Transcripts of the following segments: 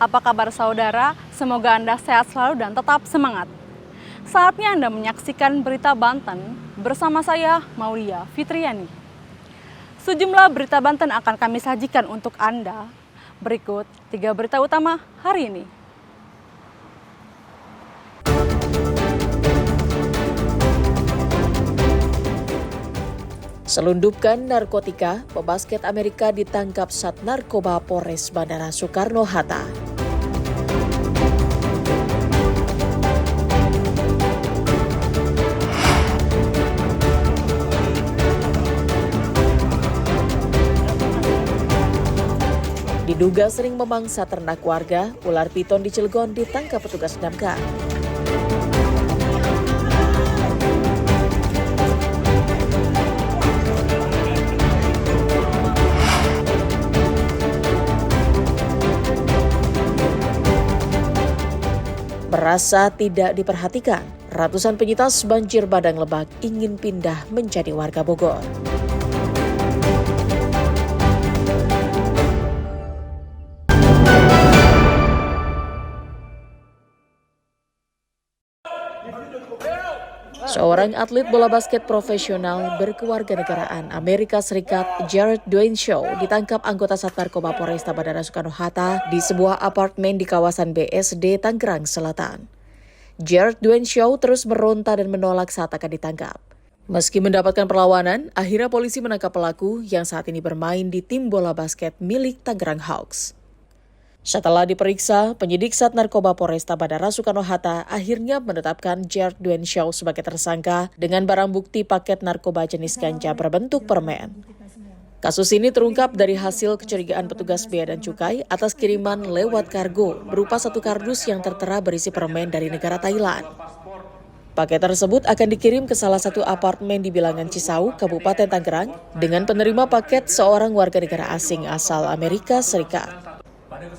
Apa kabar saudara? Semoga Anda sehat selalu dan tetap semangat. Saatnya Anda menyaksikan Berita Banten bersama saya, Maulia Fitriani. Sejumlah berita Banten akan kami sajikan untuk Anda. Berikut 3 berita utama hari ini. Selundupkan narkotika, pebasket Amerika ditangkap Sat Narkoba Polres Bandara Soekarno-Hatta. Diduga sering memangsa ternak warga, ular piton di Cilegon ditangkap petugas damkar. Merasa tidak diperhatikan, ratusan penyintas banjir Bandang Lebak ingin pindah menjadi warga Bogor. Seorang atlet bola basket profesional berkewarganegaraan Amerika Serikat, Jared Dwayne Shaw, ditangkap anggota Sat Narkoba Polresta Bandara Soekarno-Hatta di sebuah apartemen di kawasan BSD, Tangerang Selatan. Jared Dwayne Shaw terus meronta dan menolak saat akan ditangkap. Meski mendapatkan perlawanan, akhirnya polisi menangkap pelaku yang saat ini bermain di tim bola basket milik Tangerang Hawks. Setelah diperiksa, penyidik Sat Narkoba Polresta Bandara Soekarno-Hatta akhirnya menetapkan Jared Dwayne Shaw sebagai tersangka dengan barang bukti paket narkoba jenis ganja berbentuk permen. Kasus ini terungkap dari hasil kecurigaan petugas Bea dan Cukai atas kiriman lewat kargo berupa satu kardus yang tertera berisi permen dari negara Thailand. Paket tersebut akan dikirim ke salah satu apartemen di Bilangan Cisau, Kabupaten Tangerang, dengan penerima paket seorang warga negara asing asal Amerika Serikat.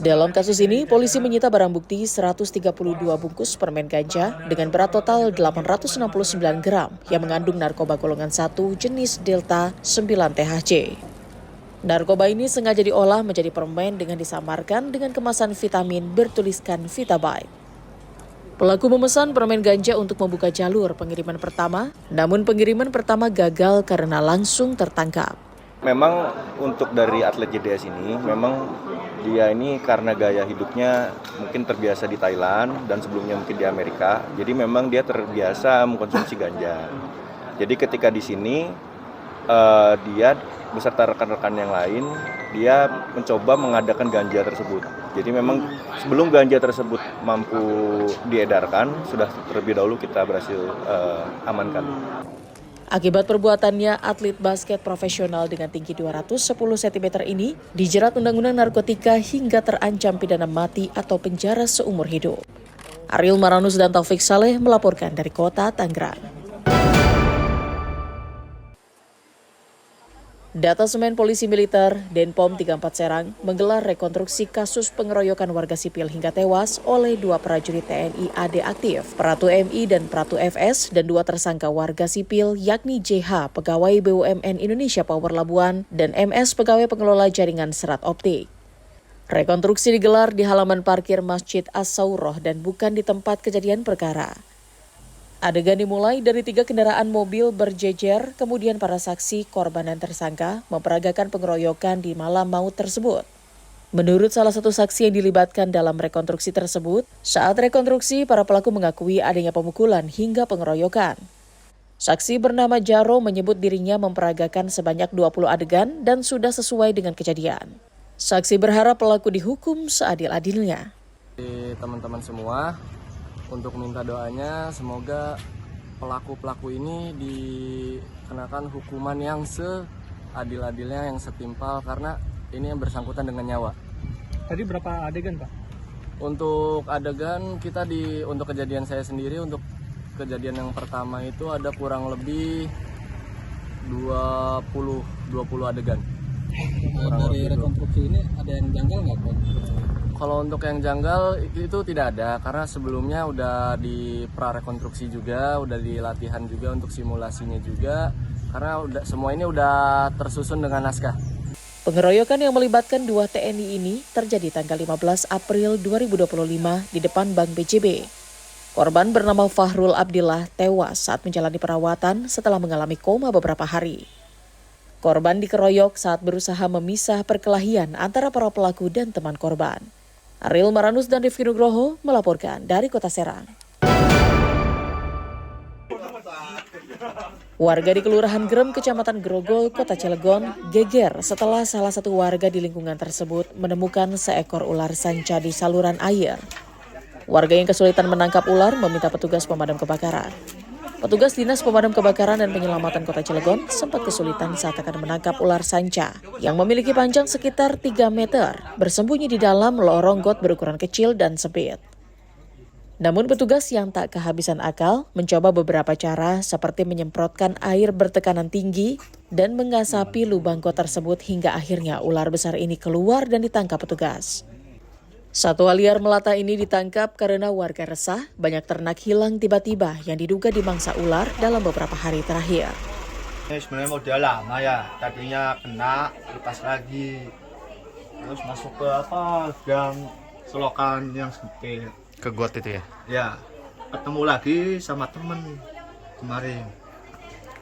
Dalam kasus ini, polisi menyita barang bukti 132 bungkus permen ganja dengan berat total 869 gram yang mengandung narkoba golongan 1 jenis Delta 9 THC. Narkoba ini sengaja diolah menjadi permen dengan disamarkan dengan kemasan vitamin bertuliskan Vitabite. Pelaku memesan permen ganja untuk membuka jalur pengiriman pertama, namun pengiriman pertama gagal karena langsung tertangkap. Memang untuk dari atlet JDS ini, memang dia ini karena gaya hidupnya mungkin terbiasa di Thailand dan sebelumnya mungkin di Amerika, jadi memang dia terbiasa mengkonsumsi ganja. Jadi ketika di sini dia beserta rekan-rekan yang lain, dia mencoba mengadakan ganja tersebut. Jadi memang sebelum ganja tersebut mampu diedarkan, sudah terlebih dahulu kita berhasil amankan. Akibat perbuatannya, atlet basket profesional dengan tinggi 210 cm ini dijerat Undang-Undang Narkotika hingga terancam pidana mati atau penjara seumur hidup. Ariel Maranus dan Taufik Saleh melaporkan dari kota Tangerang. Data Semen Polisi Militer Denpom 34 Serang menggelar rekonstruksi kasus pengeroyokan warga sipil hingga tewas oleh 2 prajurit TNI AD aktif, Pratu MI dan Pratu FS, dan 2 tersangka warga sipil yakni JH, pegawai BUMN Indonesia Power Labuan, dan MS, pegawai pengelola jaringan serat optik. Rekonstruksi digelar di halaman parkir Masjid As-Sauroh dan bukan di tempat kejadian perkara. Adegan dimulai dari 3 kendaraan mobil berjejer, kemudian para saksi, korban dan tersangka memperagakan pengeroyokan di malam maut tersebut. Menurut salah satu saksi yang dilibatkan dalam rekonstruksi tersebut, saat rekonstruksi para pelaku mengakui adanya pemukulan hingga pengeroyokan. Saksi bernama Jaro menyebut dirinya memperagakan sebanyak 20 adegan dan sudah sesuai dengan kejadian. Saksi berharap pelaku dihukum seadil-adilnya. Teman-teman semua, untuk minta doanya semoga pelaku-pelaku ini dikenakan hukuman yang seadil-adilnya, yang setimpal, karena ini yang bersangkutan dengan nyawa. Tadi berapa adegan, Pak? Untuk adegan kita untuk kejadian saya sendiri, untuk kejadian yang pertama itu ada kurang lebih 20 adegan. Dari rekonstruksi ini ada yang janggal nggak, Pak? Kalau untuk yang janggal itu tidak ada, karena sebelumnya udah di prarekonstruksi juga, udah di latihan juga untuk simulasinya juga, karena semua ini udah tersusun dengan naskah. Pengeroyokan yang melibatkan 2 TNI ini terjadi tanggal 15 April 2025 di depan Bank BCB. Korban bernama Fahrul Abdillah tewas saat menjalani perawatan setelah mengalami koma beberapa hari. Korban dikeroyok saat berusaha memisah perkelahian antara para pelaku dan teman korban. Ariel Maranus dan Rifki Nugroho melaporkan dari Kota Serang. Warga di Kelurahan Grem, Kecamatan Grogol, Kota Cilegon, geger setelah salah satu warga di lingkungan tersebut menemukan seekor ular sanca di saluran air. Warga yang kesulitan menangkap ular meminta petugas pemadam kebakaran. Petugas Dinas Pemadam Kebakaran dan Penyelamatan Kota Cilegon sempat kesulitan saat akan menangkap ular sanca yang memiliki panjang sekitar 3 meter, bersembunyi di dalam lorong got berukuran kecil dan sempit. Namun petugas yang tak kehabisan akal mencoba beberapa cara seperti menyemprotkan air bertekanan tinggi dan mengasapi lubang got tersebut hingga akhirnya ular besar ini keluar dan ditangkap petugas. Satwa liar melata ini ditangkap karena warga resah banyak ternak hilang tiba-tiba yang diduga dimangsa ular dalam beberapa hari terakhir. Ini sebenarnya model lama ya, tadinya kena, lepas lagi, terus masuk ke gang selokan yang sempit. Ke got itu ya? Ya, ketemu lagi sama temen kemarin.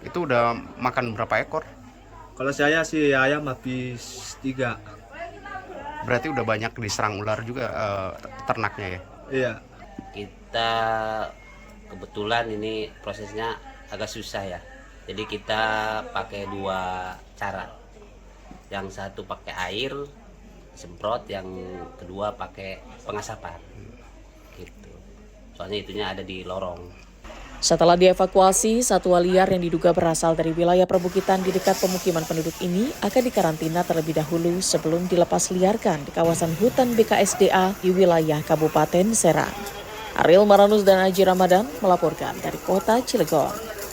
Itu udah makan berapa ekor? Kalau saya sih ayam habis 3. Berarti udah banyak diserang ular juga ternaknya ya? Iya. Kita kebetulan ini prosesnya agak susah ya. Jadi kita pakai 2 cara. Yang satu pakai air semprot, yang kedua pakai pengasapan. Gitu. Soalnya itunya ada di lorong. Setelah dievakuasi, satwa liar yang diduga berasal dari wilayah perbukitan di dekat pemukiman penduduk ini akan dikarantina terlebih dahulu sebelum dilepas liarkan di kawasan hutan BKSDA di wilayah Kabupaten Serang. Ariel Maranus dan Aji Ramadan melaporkan dari Kota Cilegon.